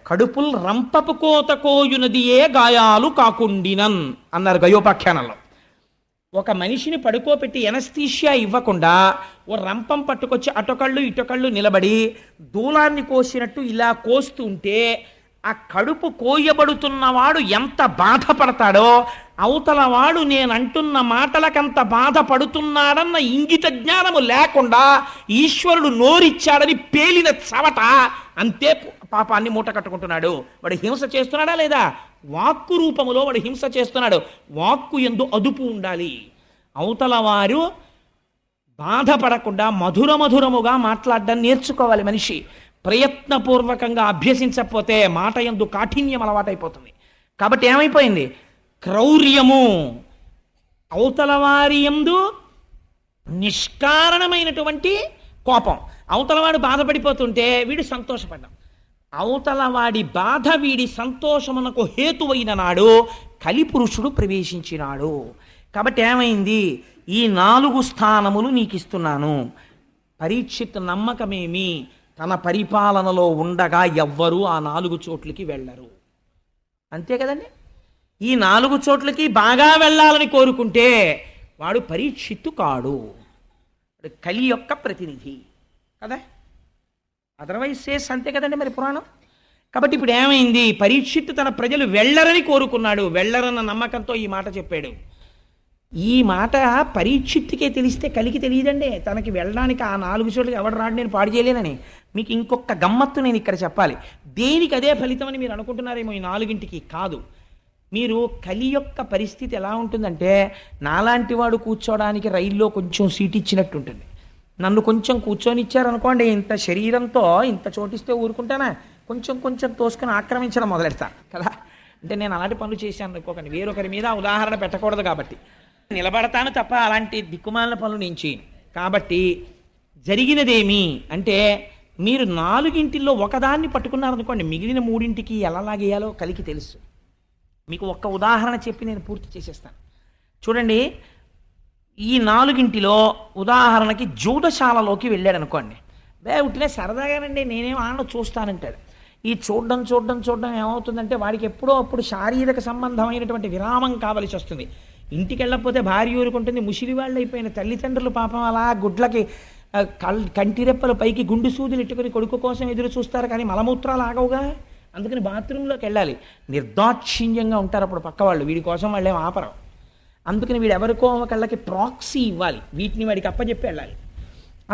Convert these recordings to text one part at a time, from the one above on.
కడుపుల్ రంపపు కోత కోయునదియే గాయాలు కాకుండినన్ అన్నారు గయోపాఖ్యానంలో. ఒక మనిషిని పడుకోబెట్టి ఎనస్థీషియా ఇవ్వకుండా ఓ రంపం పట్టుకొచ్చి అటొకళ్ళు ఇటొకళ్ళు నిలబడి దూలాన్ని కోసినట్టు ఇలా కోస్తూ ఉంటే ఆ కడుపు కోయబడుతున్నవాడు ఎంత బాధపడతాడో అవతల వాడు నేనంటున్న మాటలకంత బాధపడుతున్నాడన్న ఇంగిత జ్ఞానము లేకుండా ఈశ్వరుడు నోరిచ్చాడని పేలిన చవట అంతే పాపాన్ని మూట కట్టుకుంటున్నాడు. వాడు హింస చేస్తున్నాడా లేదా? వాక్కు రూపములో వాడు హింస చేస్తున్నాడు. వాక్కు యందు అదుపు ఉండాలి. అవతల వారు బాధపడకుండా మధుర మధురముగా మాట్లాడడం నేర్చుకోవాలి మనిషి. ప్రయత్నపూర్వకంగా అభ్యసించకపోతే మాట యందు కాఠిన్యం అలవాటైపోతుంది. కాబట్టి ఏమైపోయింది? క్రౌర్యము, అవతల వారి యందు నిష్కారణమైనటువంటి కోపం. అవతలవాడు బాధపడిపోతుంటే వీడు సంతోషపడ్డాం. అవతల వాడి బాధ వీడి సంతోషమునకు హేతువైన నాడు కలిపురుషుడు ప్రవేశించినాడు. కాబట్టి ఏమైంది? ఈ 4 స్థానములు నీకు ఇస్తున్నాను. పరీక్షిత్ నమ్మకమేమి? తన పరిపాలనలో ఉండగా ఎవ్వరూ ఆ 4 చోట్లకి వెళ్ళరు. అంతే కదండి. ఈ 4 చోట్లకి బాగా వెళ్ళాలని కోరుకుంటే వాడు పరీక్షిత్తు కాడు, కలి యొక్క ప్రతినిధి కదా. అదర్వైజ్ సేస్ అంతే కదండి మరి పురాణం. కాబట్టి ఇప్పుడు ఏమైంది? పరీక్షిత్తు తన ప్రజలు వెళ్ళరని కోరుకున్నాడు. వెళ్ళరన్న నమ్మకంతో ఈ మాట చెప్పాడు. ఈ మాట పరీక్షిత్తుకే తెలిస్తే కలికి తెలియదండి. తనకి వెళ్ళడానికి ఆ 4 చోట్లకి ఎవడు రాడు, నేను పాడు చేయలేనని. మీకు ఇంకొక గమ్మత్తు నేను ఇక్కడ చెప్పాలి. దేనికి అదే ఫలితం అని మీరు అనుకుంటున్నారేమో. ఈ 4ంటికి కాదు. మీరు కలి యొక్క పరిస్థితి ఎలా ఉంటుందంటే, నాలాంటి వాడు కూర్చోడానికి రైల్లో కొంచెం సీట్ ఇచ్చినట్టు ఉంటుంది. నన్ను కొంచెం కూర్చొని ఇచ్చారనుకోండి, ఇంత శరీరంతో ఇంత చోటిస్తే ఊరుకుంటానా? కొంచెం కొంచెం తోసుకొని ఆక్రమించడం మొదలెడతాను కదా. అంటే నేను అలాంటి పనులు చేశాను అనుకోకండి, వేరొకరి మీద ఉదాహరణ పెట్టకూడదు కాబట్టి. నిలబడతాను తప్ప అలాంటి దిక్కుమాలిన పనులు నేను చేయను. కాబట్టి జరిగినదేమి అంటే, మీరు 4ంటిల్లో ఒకదాన్ని పట్టుకున్నారనుకోండి, మిగిలిన 3ంటికి ఎలా లాగేయాలో కలికి తెలుసు. మీకు ఒక్క ఉదాహరణ చెప్పి నేను పూర్తి చేసేస్తాను. చూడండి, ఈ 4ంటిలో ఉదాహరణకి జూదశాలలోకి వెళ్ళాడు అనుకోండి. ఉట్టినే సరదాగానండి, నేనేం ఆడ చూస్తానంటాడు. ఈ చూడడం చూడడం చూడడం ఏమవుతుందంటే, వాడికి ఎప్పుడో అప్పుడు శారీరక సంబంధమైనటువంటి విరామం కావలసి వస్తుంది. ఇంటికి వెళ్ళకపోతే భార్య ఊరుకుంటుంది. ముసిలి వాళ్ళు అయిపోయిన తల్లిదండ్రులు పాపం అలా గుడ్లకి కంటిరెప్పల పైకి గుండు సూదులు ఇట్టుకుని కొడుకు కోసం ఎదురు చూస్తారు, కానీ మలమూత్రాలు ఆగవుగా. అందుకని బాత్రూంలోకి వెళ్ళాలి. నిర్దాక్షిణ్యంగా ఉంటారు అప్పుడు పక్క వాళ్ళు, వీడి కోసం వాళ్ళేం ఆపరం. అందుకని వీడు ఎవరికో కళ్ళకి ప్రాక్సీ ఇవ్వాలి, వీటిని వాడికి అప్పచెప్పి వెళ్ళాలి.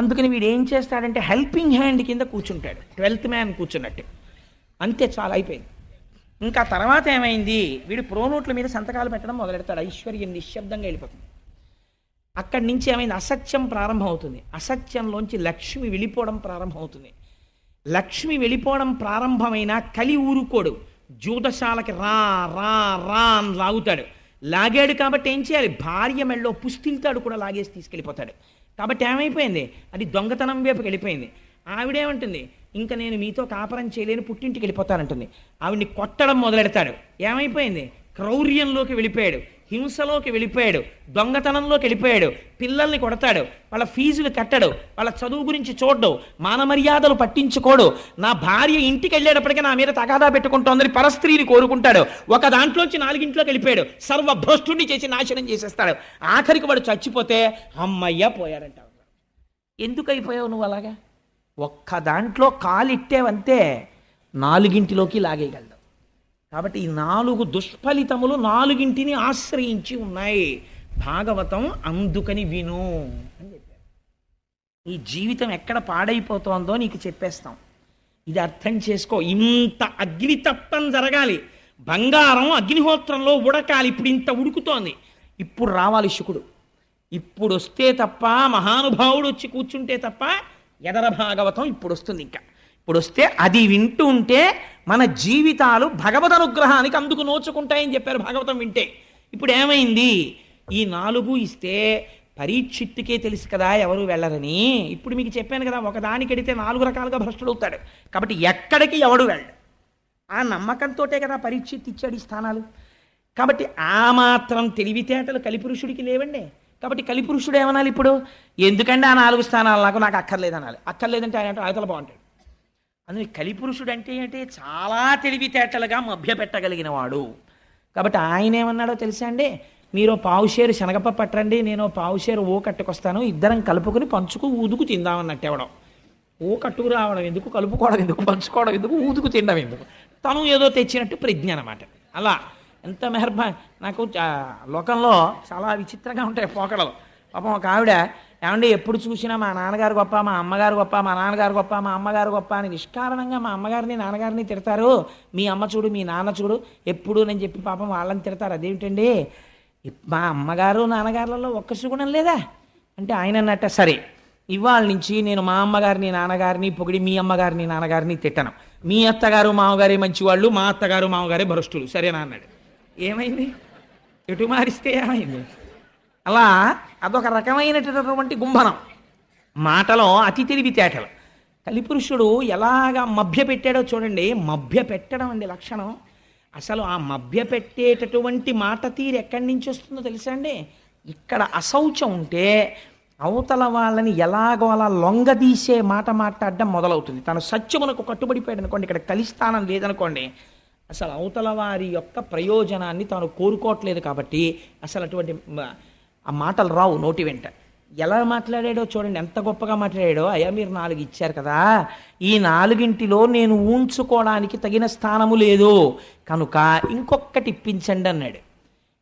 అందుకని వీడు ఏం చేస్తాడంటే హెల్పింగ్ హ్యాండ్ కింద కూర్చుంటాడు, 12th మ్యాన్ కూర్చున్నట్టు. అంతే, చాలా అయిపోయింది. ఇంకా తర్వాత ఏమైంది? వీడు ప్రోనోట్ల మీద సంతకాలు పెట్టడం మొదలెడతాడు. ఐశ్వర్యం నిశ్శబ్దంగా వెళ్ళిపోతుంది. అక్కడి నుంచి ఏమైంది? అసత్యం ప్రారంభం అవుతుంది. అసత్యంలోంచి లక్ష్మి వెళ్ళిపోవడం ప్రారంభం అవుతుంది. లక్ష్మి వెళ్ళిపోవడం ప్రారంభమైన కలి ఊరుకోడు. జూదశాలకి రా రా రా అని లాగుతాడు. లాగాడు కాబట్టి ఏం చేయాలి? భార్య మెళ్ళో పుస్తిల్తాడు కూడా లాగేసి తీసుకెళ్ళిపోతాడు. కాబట్టి ఏమైపోయింది? అది దొంగతనం వైపుకి వెళ్ళిపోయింది. ఆవిడేమంటుంది? ఇంకా నేను మీతో కాపరం చేయలేని, పుట్టింటికి వెళ్ళిపోతానంటుంది. ఆవిడ్ని కొట్టడం మొదలెడతాడు. ఏమైపోయింది? క్రౌర్యంలోకి వెళ్ళిపోయాడు, హింసలోకి వెళ్ళిపోయాడు, దొంగతనంలోకి వెళ్ళిపోయాడు. పిల్లల్ని కొడతాడు, వాళ్ళ ఫీజులు కట్టడు, వాళ్ళ చదువు గురించి చూడడు, మానమర్యాదలు పట్టించుకోడు. నా భార్య ఇంటికి వెళ్ళేటప్పటికీ నా మీద తగాదా పెట్టుకుంటోందని పరస్త్రీని కోరుకుంటాడు. ఒక దాంట్లోంచి 4ంట్లోకి వెళ్ళిపోయాడు. సర్వభ్రష్టుని చేసి నాశనం చేసేస్తాడు. ఆఖరికి వాడు చచ్చిపోతే అమ్మయ్య పోయాడంట. ఎందుకు అయిపోయావు నువ్వు అలాగా? ఒక్క దాంట్లో కాలిట్టేవంతే 4ంటిలోకి లాగేయగలడు. కాబట్టి ఈ 4 దుష్ఫలితములు 4ంటిని ఆశ్రయించి ఉన్నాయి. భాగవతం అందుకని విను అని చెప్పారు. ఈ జీవితం ఎక్కడ పాడైపోతోందో నీకు చెప్పేస్తాం, ఇది అర్థం చేసుకో. ఇంత అగ్నితప్తం జరగాలి, బంగారం అగ్నిహోత్రంలో ఉడకాలి. ఇప్పుడు ఇంత ఉడుకుతోంది, ఇప్పుడు రావాలి శుకుడు. ఇప్పుడు వస్తే తప్ప, మహానుభావుడు వచ్చి కూర్చుంటే తప్ప ఎదర భాగవతం ఇప్పుడు వస్తుంది. ఇంకా ఇప్పుడు వస్తే అది వింటూ ఉంటే మన జీవితాలు భగవద్ అనుగ్రహానికి అందుకు నోచుకుంటాయని చెప్పారు భాగవతం వింటే. ఇప్పుడు ఏమైంది? ఈ 4 ఇస్తే పరీక్షిత్తుకే తెలుసు కదా ఎవరు వెళ్ళరని. ఇప్పుడు మీకు చెప్పాను కదా, ఒకదానికి ఎడితే 4 రకాలుగా భ్రష్టుడవుతాడు. కాబట్టి ఎక్కడికి ఎవడు వెళ్ళడు. ఆ నమ్మకంతోటే కదా పరీక్షిత్ ఇచ్చాడు ఈ స్థానాలు. కాబట్టి ఆ మాత్రం తెలివితేటలు కలిపురుషుడికి లేవండి. కాబట్టి కలిపురుషుడు ఏమనాలి ఇప్పుడు? ఎందుకంటే ఆ 4 స్థానాలు నాకు అక్కర్లేదనాలి. అక్కర్లేదంటే ఆయన అవతల బాగుంటాడు. అందుకే కలిపురుషుడు అంటే ఏంటి? చాలా తెలివితేటలుగా మభ్యపెట్టగలిగిన వాడు. కాబట్టి ఆయన ఏమన్నాడో తెలుసా అండి? మీరు పావుషేరు శనగపప్పు పట్టండి, నేను పావుషేరు ఓ కట్టుకొస్తాను, ఇద్దరం కలుపుకొని పంచుకు ఊదుకు తిందామన్నట్టు ఎవడం. ఓ కట్టుకు రావడం ఎందుకు, కలుపుకోవడం ఎందుకు, పంచుకోవడం ఎందుకు, ఊదుకు తినడం ఎందుకు? తను ఏదో తెచ్చినట్టు ప్రజ్ఞ అనమాట. అలా ఎంత మెహర్బా. నాకు లోకంలో చాలా విచిత్రంగా ఉంటాయి పోకడలు. పాపం ఒక ఆవిడ, ఏమంటే ఎప్పుడు చూసినా మా నాన్నగారు గొప్ప, మా అమ్మగారు గొప్ప, మా నాన్నగారు గొప్ప, మా అమ్మగారు గొప్ప అని నిష్కారణంగా మా అమ్మగారిని నాన్నగారిని తిడతారు. మీ అమ్మ చూడు, మీ నాన్న చూడు ఎప్పుడు నేను చెప్పి పాపం వాళ్ళని తిడతారు. అదేమిటండి, మా అమ్మగారు నాన్నగారులలో ఒక్క సుగుణం లేదా అంటే ఆయన అన్నట్ట, సరే ఇవాళ నుంచి నేను మా అమ్మగారిని నాన్నగారిని పొగిడి మీ అమ్మగారిని నాన్నగారిని తిట్టను. మీ అత్తగారు మామగారే మంచివాళ్ళు, మా అత్తగారు మామగారే భ్రష్టులు, సరేనా అన్నాడు. ఏమైంది? ఎటు మారిస్తే ఏమైంది? అలా అదొక రకమైనటువంటి గుంభనం. మాటలో అతి తెలివితేటలు. కలిపురుషుడు ఎలాగా మభ్య పెట్టాడో చూడండి. మభ్య పెట్టడం అండి లక్షణం. అసలు ఆ మభ్య పెట్టేటటువంటి మాట తీరు ఎక్కడి నుంచి వస్తుందో తెలుసా అండి? ఇక్కడ అశౌచం ఉంటే అవతల వాళ్ళని ఎలాగో అలా లొంగదీసే మాట మాట్లాడడం మొదలవుతుంది. తను సత్యమునకు కట్టుబడిపోయాడు అనుకోండి, ఇక్కడ కలిస్థానం లేదనుకోండి, అసలు అవతల వారి యొక్క ప్రయోజనాన్ని తాను కోరుకోవట్లేదు కాబట్టి అసలు అటువంటి ఆ మాటలు రావు నోటి వెంట. ఎలా మాట్లాడాడో చూడండి, ఎంత గొప్పగా మాట్లాడాడో. అయ్యా మీరు 4 ఇచ్చారు కదా, ఈ 4 నేను ఊంచుకోవడానికి తగిన స్థానము లేదు కనుక ఇంకొకటి ఇప్పించండి అన్నాడు.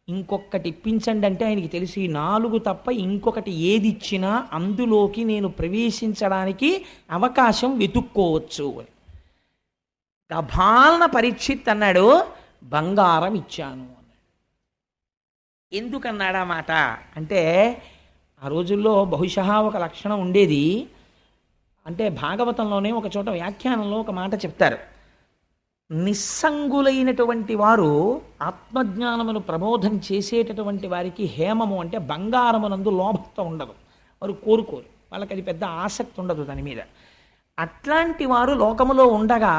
ఇంకొకటి ఇప్పించండి అంటే ఆయనకి తెలిసి 4 తప్ప ఇంకొకటి ఏది ఇచ్చినా అందులోకి నేను ప్రవేశించడానికి అవకాశం వెతుక్కోవచ్చు అని. గభాలన పరీక్షిత్ అన్నాడు, బంగారం ఇచ్చాను అన్నాడు. ఎందుకన్నాడా మాట అంటే, ఆ రోజుల్లో బహుశా ఒక లక్షణం ఉండేది. అంటే భాగవతంలోనే ఒక చోట వ్యాఖ్యానంలో ఒక మాట చెప్తారు. నిస్సంగులైనటువంటి వారు ఆత్మజ్ఞానమును ప్రబోధం చేసేటటువంటి వారికి హేమము అంటే బంగారమునందు లోభత ఉండదు. వారు కోరుకోరు, వాళ్ళకి అది పెద్ద ఆసక్తి ఉండదు దాని మీద. అట్లాంటి వారు లోకములో ఉండగా,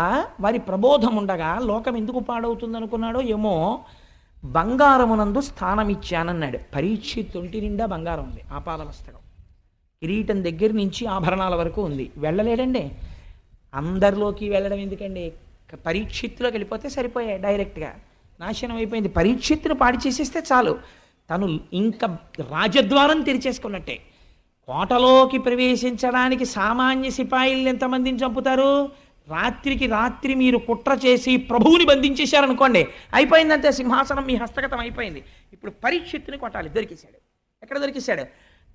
వారి ప్రబోధం ఉండగా లోకం ఎందుకు పాడవుతుంది అనుకున్నాడో ఏమో, బంగారమునందు స్థానం ఇచ్చానన్నాడు. పరీక్షిత్ ఒంటి నిండా బంగారం ఉంది, ఆపాదమస్తకం, కిరీటం దగ్గర నుంచి ఆభరణాల వరకు ఉంది. వెళ్ళలేడండి. అందరిలోకి వెళ్ళడం ఎందుకండి? పరీక్షిత్తులోకి వెళ్ళిపోతే సరిపోయాయి, డైరెక్ట్గా నాశనం అయిపోయింది. పరీక్షిత్తును పాడి చేసేస్తే చాలు, తను ఇంకా రాజద్వారం తెరిచేసుకున్నట్టే. కోటలోకి ప్రవేశించడానికి సామాన్య సిపాయిల్ని ఎంతమందిని చంపుతారు? రాత్రికి రాత్రి మీరు కుట్ర చేసి ప్రభువుని బంధించేశారనుకోండి, అయిపోయిందంటే సింహాసనం మీ హస్తగతం అయిపోయింది. ఇప్పుడు పరీక్షిత్తుని కొట్టాలి. దొరికేశాడు. ఎక్కడ దొరికేశాడు?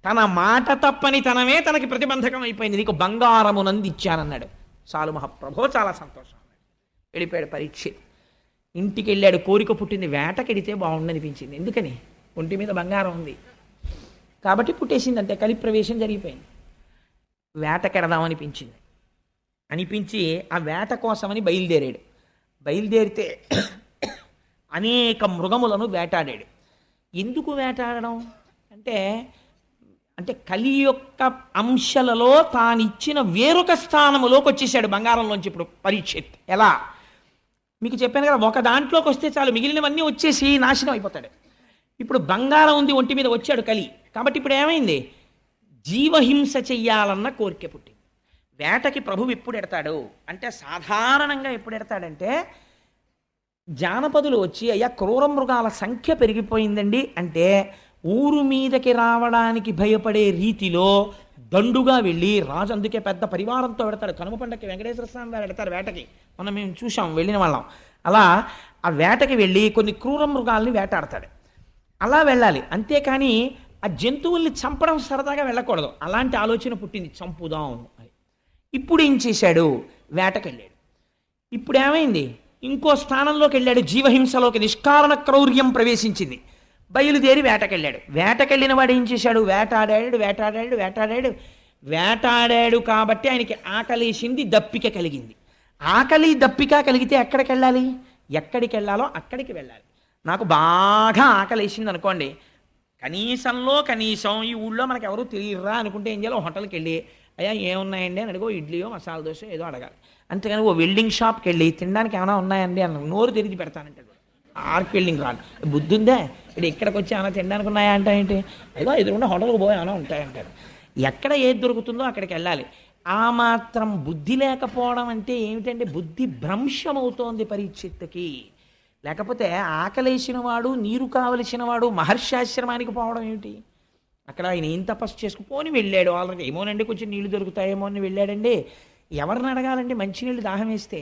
తన మాట తప్పని తనమే తనకి ప్రతిబంధకం అయిపోయింది. నీకు బంగారమునంది ఇచ్చానన్నాడు. చాలు మహాప్రభో, చాలా సంతోషం. వెళ్ళిపోయాడు పరీక్షిత్. ఇంటికి వెళ్ళాడు. కోరిక పుట్టింది, వేటకెడితే బాగుండనిపించింది. ఎందుకని? ఒంటి మీద బంగారం ఉంది కాబట్టి పుట్టేసింది, అంతే. కలిప్రవేశం జరిగిపోయింది. వేటకెడదామనిపించింది. అనిపించి ఆ వేట కోసమని బయలుదేరాడు. బయలుదేరితే అనేక మృగములను వేటాడాడు. ఎందుకు వేటాడడం అంటే, కలి యొక్క అంశాలలో తానిచ్చిన వేరొక స్థానములోకి వచ్చేసాడు బంగారంలోంచి. ఇప్పుడు పరీక్షిత్ ఎలా మీకు చెప్పాను కదా, ఒక దాంట్లోకి వస్తే చాలు మిగిలినవన్నీ వచ్చేసి నాశనం అయిపోతాడు. ఇప్పుడు బంగారం ఉంది ఒంటి మీద, వచ్చాడు కలి. కాబట్టి ఇప్పుడు ఏమైంది? జీవహింస చెయ్యాలన్న కోరిక పుట్టింది. వేటకి ప్రభువు ఎప్పుడు ఎడతాడు అంటే, సాధారణంగా ఎప్పుడు ఎడతాడంటే, జానపదులు వచ్చి అయ్యా క్రూర మృగాల సంఖ్య పెరిగిపోయిందండి అంటే, ఊరు మీదకి రావడానికి భయపడే రీతిలో దండుగా వెళ్ళి, రాజు అందుకే పెద్ద పరివారంతో పెడతాడు. కనుమ పండగకి వెంకటేశ్వర స్వామి వారు పెడతారు వేటకి. మనం మేము చూసాం, వెళ్ళిన వాళ్ళం. అలా ఆ వేటకి వెళ్ళి కొన్ని క్రూర మృగాల్ని వేటాడతాడు. అలా వెళ్ళాలి, అంతేకాని ఆ జంతువుల్ని చంపడం సరదాగా వెళ్ళకూడదు. అలాంటి ఆలోచన పుట్టింది, చంపుదాం అని. ఇప్పుడు ఏం చేశాడు? వేటకెళ్ళాడు. ఇప్పుడు ఏమైంది? ఇంకో స్థానంలోకి వెళ్ళాడు. జీవహింసలోకి నిష్కారణ క్రౌర్యం ప్రవేశించింది. బయలుదేరి వేటకెళ్ళాడు. వేటకెళ్ళిన వాడు ఏం చేశాడు? వేటాడాడు కాబట్టి ఆయనకి ఆకలేసింది, దప్పిక కలిగింది. ఆకలి దప్పిక కలిగితే ఎక్కడికి వెళ్ళాలి? ఎక్కడికి వెళ్ళాలో అక్కడికి వెళ్ళాలి. నాకు బాగా ఆకలేసింది అనుకోండి, కనీసంలో కనీసం ఈ ఊళ్ళో మనకు ఎవరు తెలియరా అనుకుంటే ఏం చేయాలి? హోటల్కి వెళ్ళి అయ్యా ఏమున్నాయండి అని అడిగో, ఇడ్లీయో మసాలా దోశ ఏదో అడగాలి. అంతేగాని ఓ వెల్డింగ్ షాప్కి వెళ్ళి తినడానికి ఏమైనా ఉన్నాయండి అన్న నోరు తెరిచి పెడతానంటే ఆర్క్ వెల్డింగ్ రాడు. బుద్ధి ఉందే? ఇక్కడ ఇక్కడికి వచ్చి ఏమైనా తినడానికి ఉన్నాయా అంటే ఏంటి? ఏదో ఎదురుకుండా హోటల్కి పోయి ఏమైనా ఉంటాయంటారు. ఎక్కడ ఏది దొరుకుతుందో అక్కడికి వెళ్ళాలి. ఆ మాత్రం బుద్ధి లేకపోవడం అంటే ఏమిటంటే బుద్ధి భ్రంశమవుతోంది పరీక్షిత్తుకి. లేకపోతే ఆకలేసిన వాడు, నీరు కావలసిన వాడు మహర్షాశ్రమానికి పోవడం ఏమిటి? అక్కడ ఆయన ఏం తపస్సు చేసుకుపోని వెళ్ళాడు. ఆల్రెడీ ఏమోనండి కొంచెం నీళ్లు దొరుకుతాయేమో అని వెళ్ళాడండి. ఎవరిని అడగాలండి మంచినీళ్ళు దాహం వేస్తే?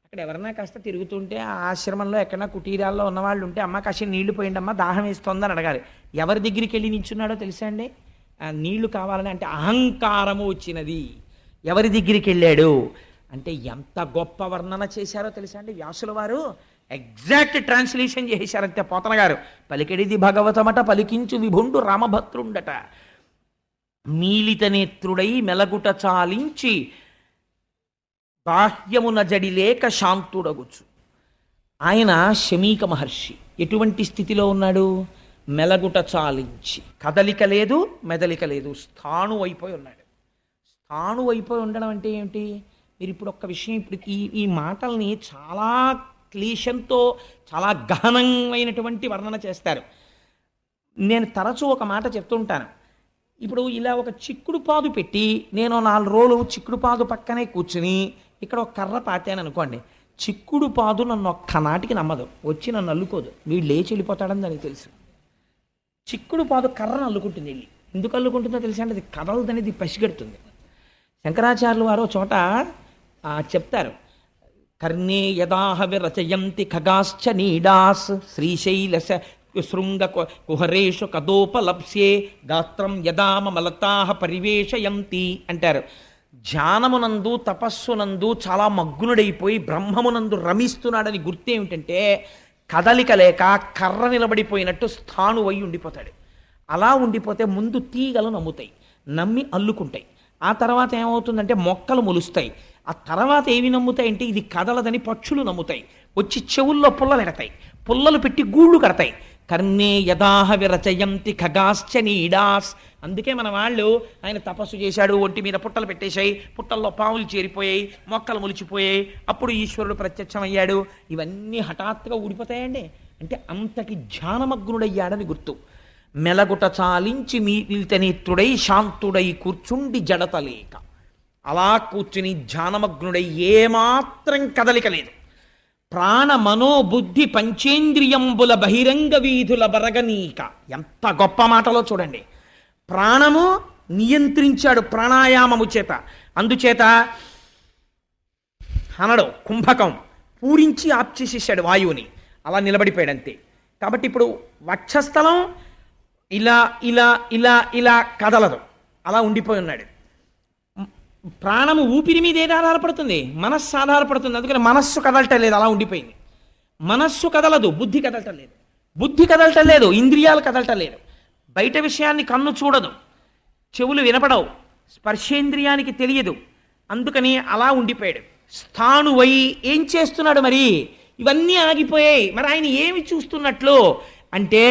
అక్కడ ఎవరన్నా కాస్త తిరుగుతుంటే ఆ ఆశ్రమంలో ఎక్కడన్నా కుటీరాల్లో ఉన్నవాళ్ళు ఉంటే అమ్మ కాస్త నీళ్లు పోయిండి అమ్మ దాహం వేస్తోందని అడగాలి. ఎవరి దగ్గరికి వెళ్ళి నించున్నాడో తెలుసా అండి? నీళ్లు కావాలని అంటే అహంకారము వచ్చినది. ఎవరి దగ్గరికి వెళ్ళాడు అంటే ఎంత గొప్ప వర్ణన చేశారో తెలుసా అండి వ్యాసుల వారు. ఎగ్జాక్ట్ ట్రాన్స్లేషన్ చేశారంతే పోతన గారు. పలికెడిది భగవతమట పలికించు విభుండు రామభద్రుండట. మీలిత నేత్రుడై మెలగుట చాలించి బాహ్యమున జడిలేక శాంతుడగుచు. ఆయన శమీక మహర్షి. ఎటువంటి స్థితిలో ఉన్నాడు? మెలగుట చాలించి, కదలిక లేదు మెదలిక లేదు, స్థాణు అయిపోయి ఉన్నాడు. స్థాణు అయిపోయి ఉండడం అంటే ఏమిటి? మీరు ఇప్పుడు ఒక్క విషయం, ఇప్పుడు ఈ మాటల్ని చాలా క్లీశంతో చాలా గహనమైనటువంటి వర్ణన చేస్తారు. నేను తరచూ ఒక మాట చెప్తుంటాను. ఇప్పుడు ఇలా ఒక చిక్కుడు పాదు పెట్టి నేను 4 రోజులు చిక్కుడు పాదు పక్కనే కూర్చుని ఇక్కడ ఒక కర్ర పాతాను అనుకోండి, చిక్కుడు పాదు నన్ను ఒక్కనాటికి నమ్మదు, వచ్చి నన్ను అల్లుకోదు, వీడు లేచి వెళ్ళిపోతాడని దానికి తెలుసు. చిక్కుడు పాదు కర్రను అల్లుకుంటుంది. వెళ్ళి ఎందుకు అల్లుకుంటుందో తెలుసా అంటే అది కదలదని ఇది పసిగడుతుంది. శంకరాచార్యులు వారు చోట చెప్తారు, కర్ణే యదాహ విరచయంతి ఖగాశ్చ నీడాస్ శ్రీశైలశ శృంగ కుహరేషు కదోపలప్స్యే గాత్రం యదామలతాహ పరివేషయంతి అంటారు. ధ్యానమునందు తపస్సునందు చాలా మగ్నుడైపోయి బ్రహ్మమునందు రమిస్తున్నాడని గుర్తేమిటంటే కదలిక లేక కర్ర నిలబడిపోయినట్టు స్థాణువై ఉండిపోతాడు. అలా ఉండిపోతే ముందు తీగలు నమ్ముతాయి, నమ్మి అల్లుకుంటాయి. ఆ తర్వాత ఏమవుతుందంటే మొక్కలు మొలుస్తాయి. ఆ తర్వాత ఏవి నమ్ముతాయంటే ఇది కదలదని పక్షులు నమ్ముతాయి, వచ్చి చెవుల్లో పుల్లలు ఎడతాయి, పుల్లలు పెట్టి గూళ్ళు కడతాయి. కర్ణే యదాహ విరచయంతి ఖగాశ్చ నీడాస్. అందుకే మన వాళ్ళు ఆయన తపస్సు చేశాడు, ఒంటి మీద పుట్టలు పెట్టేశాయి, పుట్టల్లో పాములు చేరిపోయాయి, మొక్కలు మొలిచిపోయాయి, అప్పుడు ఈశ్వరుడు ప్రత్యక్షమయ్యాడు. ఇవన్నీ హఠాత్తుగా ఊడిపోతాయండి. అంటే అంతటి ధ్యానమగ్నుడయ్యాడని గుర్తు. మెలగుట చాలించి మీతనేత్రుడై శాంతుడై కూర్చుండి జడతలేక. అలా కూర్చుని ధ్యానమగ్నుడై ఏమాత్రం కదలిక లేదు. ప్రాణ మనోబుద్ధి పంచేంద్రియంబుల బహిరంగ వీధుల బరగనీక. ఎంత గొప్ప మాటలో చూడండి. ప్రాణము నియంత్రించాడు ప్రాణాయామము చేత. అందుచేత అనడు కుంభకం పూరించి ఆప్ చేసేసాడు వాయువుని, అలా నిలబడిపోయాడు అంతే. కాబట్టి ఇప్పుడు వక్షస్థలం ఇలా ఇలా ఇలా ఇలా కదలదు, అలా ఉండిపోయి ఉన్నాడు. ప్రాణము ఊపిరి మీద ఏది ఆధారపడుతుంది? మనస్సు ఆధారపడుతుంది. అందుకని మనస్సు కదలటం లేదు, అలా ఉండిపోయింది. మనస్సు కదలదు, బుద్ధి కదలటం లేదు, బుద్ధి కదలటం లేదు, ఇంద్రియాలు కదలటం లేదు. బయట విషయాన్ని కన్ను చూడదు, చెవులు వినపడవు, స్పర్శేంద్రియానికి తెలియదు. అందుకని అలా ఉండిపోయాడు. స్థాణువై ఏం చేస్తున్నాడు మరి? ఇవన్నీ ఆగిపోయాయి. మరి ఆయన ఏమి చూస్తున్నట్లు అంటే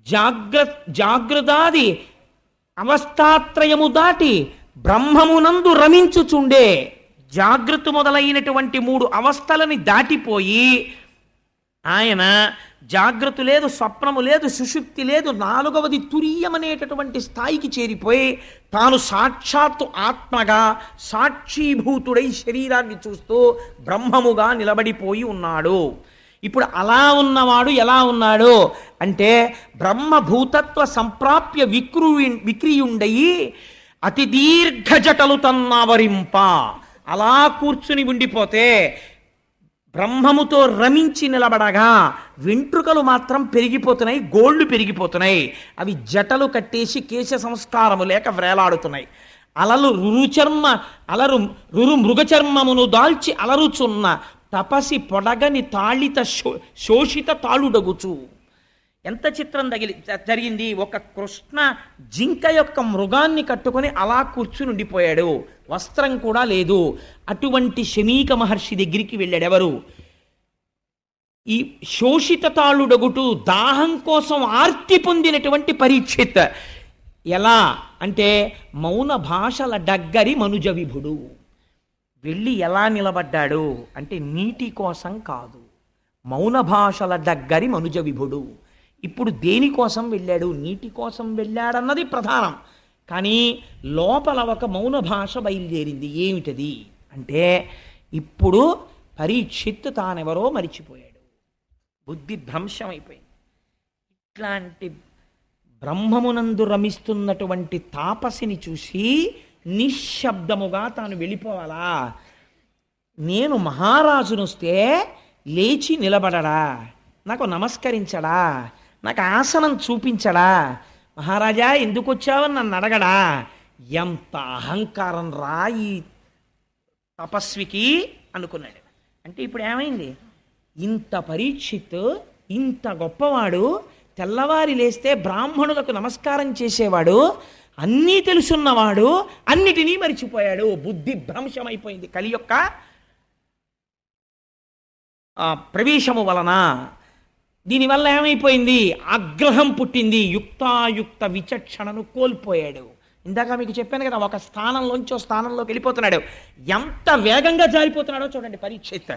జాగ్రత్తాది అవస్థాత్రయము దాటి బ్రహ్మమునందు రమించుచుండే. జాగ్రత్త మొదలైనటువంటి 3 అవస్థలని దాటిపోయి ఆయన జాగ్రత్త లేదు, స్వప్నము లేదు, సుషుప్తి లేదు, 4వది తురీయమనేటటువంటి స్థాయికి చేరిపోయి తాను సాక్షాత్తు ఆత్మగా సాక్షీభూతుడై శరీరాన్ని చూస్తూ బ్రహ్మముగా నిలబడిపోయి ఉన్నాడు. ఇప్పుడు అలా ఉన్నవాడు ఎలా ఉన్నాడు అంటే బ్రహ్మభూతత్వ సంప్రాప్య విక్రియుండయి అతి దీర్ఘ జటలు తన్నావరింప. అలా కూర్చుని ఉండిపోతే బ్రహ్మముతో రమించి నిలబడగా వెంట్రుకలు మాత్రం పెరిగిపోతున్నాయి, గోళ్ళు పెరిగిపోతున్నాయి. అవి జటలు కట్టేసి కేశ సంస్కారము లేక వ్రేలాడుతున్నాయి. రురు మృగచర్మమును దాల్చి అలరుచున్న తపసి పొడగని తాళిత శోషిత తాళుడగుచు. ఎంత చిత్రం జరిగింది. ఒక కృష్ణ జింక యొక్క మృగాన్ని కట్టుకొని అలా కూర్చుని ఉండిపోయాడు, వస్త్రం కూడా లేదు. అటువంటి శమీక మహర్షి దగ్గరికి వెళ్ళాడు. ఎవరు? ఈ శోషిత తాళుడగుటు, దాహం కోసం ఆర్తి పొందినటువంటి పరీక్షిత్. ఎలా అంటే మౌన భాషల డగ్గరి మనుజ విభుడు. వెళ్ళి ఎలా నిలబడ్డాడు అంటే నీటి కోసం కాదు, మౌన భాషల డగ్గరి మనుజ విభుడు. ఇప్పుడు దేనికోసం వెళ్ళాడు? నీటి కోసం వెళ్ళాడన్నది ప్రధానం. కానీ లోపల ఒక మౌన భాష బయలుదేరింది. ఏమిటది అంటే, ఇప్పుడు పరీక్షిత్తు తానెవరో మరిచిపోయాడు, బుద్ధి భ్రంశమైపోయింది. ఇట్లాంటి బ్రహ్మమునందు రమిస్తున్నటువంటి తాపసిని చూసి నిశ్శబ్దముగా తాను వెళ్ళిపోవాలా? నేను మహారాజునొస్తే లేచి నిలబడడా, నాకు నమస్కరించడా, నాకు ఆసనం చూపించడా, మహారాజా ఎందుకు వచ్చావని నన్ను అడగడా? ఎంత అహంకారం రా ఈ తపస్వికి అనుకున్నాడు. అంటే ఇప్పుడు ఏమైంది? ఇంత పరీక్షిత్, ఇంత గొప్పవాడు, తెల్లవారి లేస్తే బ్రాహ్మణులకు నమస్కారం చేసేవాడు, అన్నీ తెలుసున్నవాడు, అన్నిటినీ మరిచిపోయాడు. బుద్ధి భ్రంశమైపోయింది కలి యొక్క ప్రవేశము వలన. దీనివల్ల ఏమైపోయింది? ఆగ్రహం పుట్టింది. యుక్తాయుక్త విచక్షణను కోల్పోయాడు. ఇందాక మీకు చెప్పాను కదా, ఒక స్థానంలోంచి స్థానంలోకి వెళ్ళిపోతున్నాడు. ఎంత వేగంగా జారిపోతున్నాడో చూడండి పరీక్షిత్.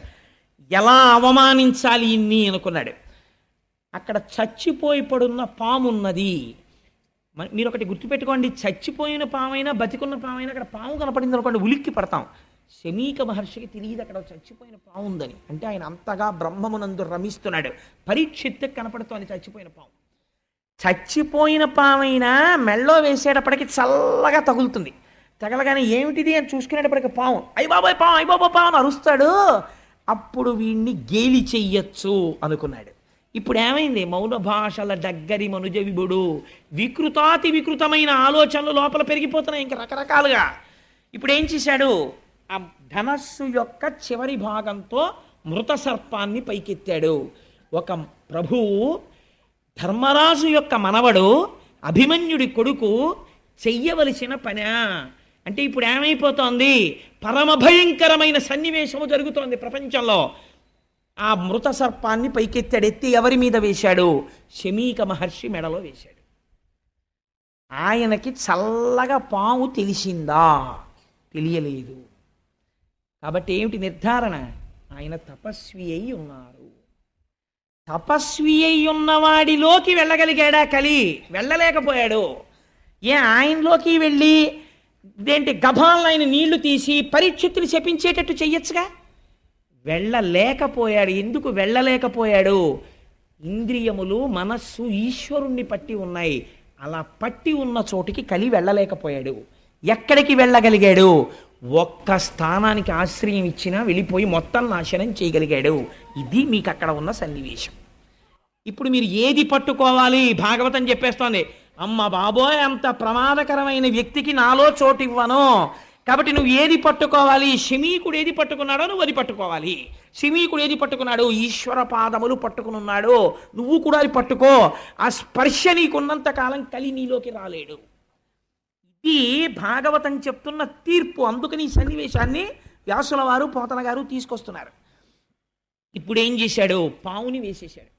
ఎలా అవమానించాలి ఇన్ని అనుకున్నాడు. అక్కడ చచ్చిపోయి పడున్న పామున్నది. మీరు ఒకటి గుర్తుపెట్టుకోండి, చచ్చిపోయిన పామైనా బతికున్న పామైనా అక్కడ పాము కనపడింది అనుకోండి ఉలిక్కి పడతాం. శమీక మహర్షికి తెలియదు అక్కడ చచ్చిపోయిన పాము ఉందని. అంటే ఆయన అంతగా బ్రహ్మమునందు రమిస్తున్నాడు. పరీక్షిత్తు కనపడుతోంది చచ్చిపోయిన పాము. చచ్చిపోయిన పామైనా మెళ్ళో వేసేటప్పటికి చల్లగా తగులుతుంది. తగలగానే ఏమిటిది అని చూసుకునేటప్పటికి పాము, అయ్య బాబాయ్ పాము, అయ్య బాబా పాము అని అరుస్తాడు. అప్పుడు వీడిని గేలి చెయ్యొచ్చు అనుకున్నాడు. ఇప్పుడు ఏమైంది? మౌన భాషల దగ్గరి మనుజ విభుడు. వికృతాతి వికృతమైన ఆలోచనలు లోపల పెరిగిపోతున్నాయి ఇంకా రకరకాలుగా. ఇప్పుడు ఏం చేశాడు? ఆ ధనస్సు యొక్క చివరి భాగంతో మృత సర్పాన్ని పైకెత్తాడు. ఒక ప్రభువు, ధర్మరాజు యొక్క మనవడు, అభిమన్యుడి కొడుకు చెయ్యవలసిన పని. అంటే ఇప్పుడు ఏమైపోతోంది? పరమ భయంకరమైన సన్నివేశము జరుగుతోంది ప్రపంచంలో. ఆ మృత సర్పాన్ని పైకెత్తాడు. ఎత్తి ఎవరి మీద వేశాడు? శమీక మహర్షి మెడలో వేశాడు. ఆయనకి చల్లగా పాము తెలిసిందా? తెలియలేదు. కాబట్టి ఏమిటి నిర్ధారణ? ఆయన తపస్వి అయి ఉన్నారు. తపస్వి అయి ఉన్నవాడిలోకి వెళ్ళగలిగాడా కలి? వెళ్ళలేకపోయాడు. ఆయనలోకి వెళ్ళి దేంటి గభాలను ఆయన నీళ్లు తీసి పరీక్షిత్తులు శపించేటట్టు చెయ్యొచ్చుగా. వెళ్ళలేకపోయాడు. ఎందుకు వెళ్ళలేకపోయాడు? ఇంద్రియములు, మనస్సు ఈశ్వరుణ్ణి పట్టి ఉన్నాయి. అలా పట్టి ఉన్న చోటికి కలి వెళ్ళలేకపోయాడు. ఎక్కడికి వెళ్ళగలిగాడు? ఒక్క స్థానానికి ఆశ్రయం ఇచ్చినా వెళ్ళిపోయి మొత్తం నాశనం చేయగలిగాడు. ఇది మీకు అక్కడ ఉన్న సన్నివేశం. ఇప్పుడు మీరు ఏది పట్టుకోవాలి? భాగవతం చెప్పేస్తోంది, అమ్మ బాబోయ్ అంత ప్రమాదకరమైన వ్యక్తికి నాలో చోటు ఇవ్వను. కాబట్టి నువ్వు ఏది పట్టుకోవాలి? శమీకుడు ఏది పట్టుకున్నాడో నువ్వు అది పట్టుకోవాలి. శమీకుడు ఏది పట్టుకున్నాడు? ఈశ్వర పాదములు పట్టుకున్నాడు. నువ్వు కూడా అది పట్టుకో. ఆ స్పర్శ నీకున్నంత కాలం కలి నీలోకి రాలేడు. ఇది భాగవతం చెప్తున్న తీర్పు. అందుకని ఈ సన్నివేశాన్ని వ్యాసుల వారు, పోతన గారు తీసుకొస్తున్నారు. ఇప్పుడు ఏం చేశాడు? పావుని వేసేశాడు.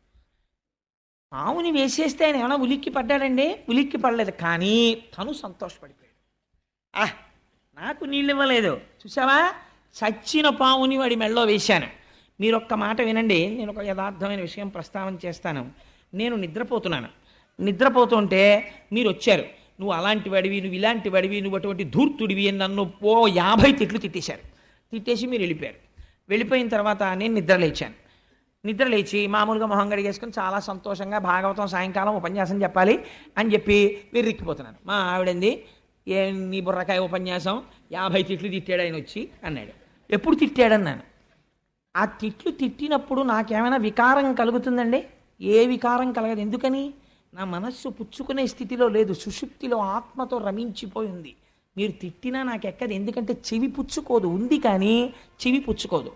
పావుని వేసేస్తే ఆయన ఏమైనా ఉలిక్కి పడ్డాడండి? ఉలిక్కి పడలేదు. కానీ తను సంతోషపడిపోయాడు. నాకు నీళ్ళు ఇవ్వలేదు చూసావా, చచ్చిన పావుని వాడి మెళ్ళో వేశాను. మీరు ఒక్క మాట వినండి, నేను ఒక యథార్థమైన విషయం ప్రస్తావన చేస్తాను. నేను నిద్రపోతుంటే మీరు వచ్చారు. నువ్వు అలాంటి వాడివి, నువ్వు ఇలాంటి వాడివి, నువ్వు అటువంటి ధూర్తుడివి అని నన్ను 50 తిట్లు తిట్టేశారు. తిట్టేసి మీరు వెళ్ళిపోయారు. వెళ్ళిపోయిన తర్వాత నేను నిద్రలేచి మామూలుగా మొహం గడిగేసుకుని చాలా సంతోషంగా భాగవతం సాయంకాలం ఉపన్యాసం చెప్పాలి అని చెప్పి మీరు రిక్కిపోతున్నాను. మా ఆవిడంది, నీ బుర్రకాయ ఉపన్యాసం 50 తిట్లు తిట్టాడు ఆయన వచ్చి అన్నాడు. ఎప్పుడు తిట్టాడన్నాను. ఆ తిట్లు తిట్టినప్పుడు నాకేమైనా వికారం కలుగుతుందండి? ఏ వికారం కలగదు. ఎందుకని? నా మనస్సు పుచ్చుకునే స్థితిలో లేదు, సుషుప్తిలో ఆత్మతో రమించిపోయింది. మీరు తిట్టినా నాకెక్కదు. ఎందుకంటే చెవి పుచ్చుకోదు. ఉంది కానీ చెవి పుచ్చుకోదు.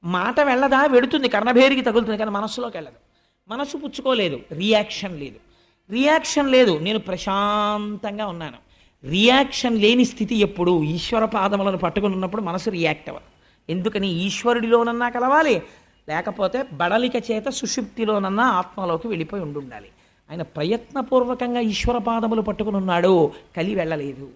మాట వెళ్ళదా? వెడుతుంది, కర్ణభేరికి తగులుతుంది, కానీ మనస్సులోకి వెళ్ళదు. మనస్సు పుచ్చుకోలేదు, రియాక్షన్ లేదు. నేను ప్రశాంతంగా ఉన్నాను. రియాక్షన్ లేని స్థితి ఎప్పుడు? ఈశ్వర పాదములను పట్టుకుని ఉన్నప్పుడు మనసు రియాక్ట్ అవ్వదు. ఎందుకని? ఈశ్వరుడిలోనన్నా కలవాలి, లేకపోతే బడలిక చేత సుషుప్తిలోనన్నా ఆత్మలోకి వెళ్ళిపోయి ఉండాలి. ఆయన ప్రయత్నపూర్వకంగా ఈశ్వర పాదములు పట్టుకుని ఉన్నాడు, కలి వెళ్ళలేదు.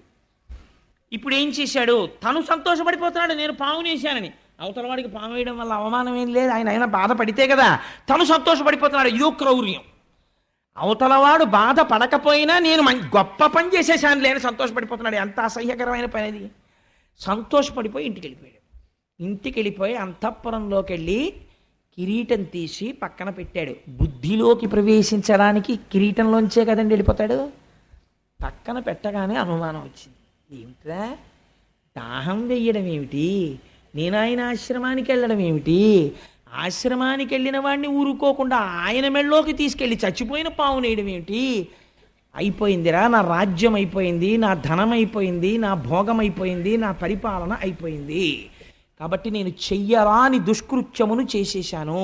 ఇప్పుడు ఏం చేశాడు? తను సంతోషపడిపోతున్నాడు, నేను పాము వేశానని. అవతల వాడికి పాము వేయడం వల్ల అవమానం ఏం లేదు, ఆయన బాధపడితే కదా. తను సంతోషపడిపోతున్నాడు. ఇదో క్రౌర్యం. అవతలవాడు బాధ పడకపోయినా నేను గొప్ప పని చేసేసాను లేని సంతోషపడిపోతున్నాడు. ఎంత అసహ్యకరమైన పని అది. సంతోషపడిపోయి ఇంటికి వెళ్ళిపోయాడు. ఇంటికి వెళ్ళిపోయి అంతఃపురంలోకి వెళ్ళి కిరీటం తీసి పక్కన పెట్టాడు. బుద్ధిలోకి ప్రవేశించడానికి కిరీటంలోంచే కదండి వెళ్ళిపోతాడు. పక్కన పెట్టగానే అనుమానం వచ్చింది. ఏమిట్రా, దాహం వెయ్యడం ఏమిటి, నేను ఆయన ఆశ్రమానికి వెళ్ళడం ఏమిటి, ఆశ్రమానికి వెళ్ళిన వాడిని ఊరుకోకుండా ఆయన మెళ్ళలోకి తీసుకెళ్ళి చచ్చిపోయిన పావును వేయడం ఏమిటి, అయిపోయిందిరా, నా రాజ్యం అయిపోయింది, నా ధనం అయిపోయింది, నా భోగం అయిపోయింది, నా పరిపాలన అయిపోయింది, కాబట్టి నేను చెయ్యరాని దుష్కృత్యమును చేసేశాను,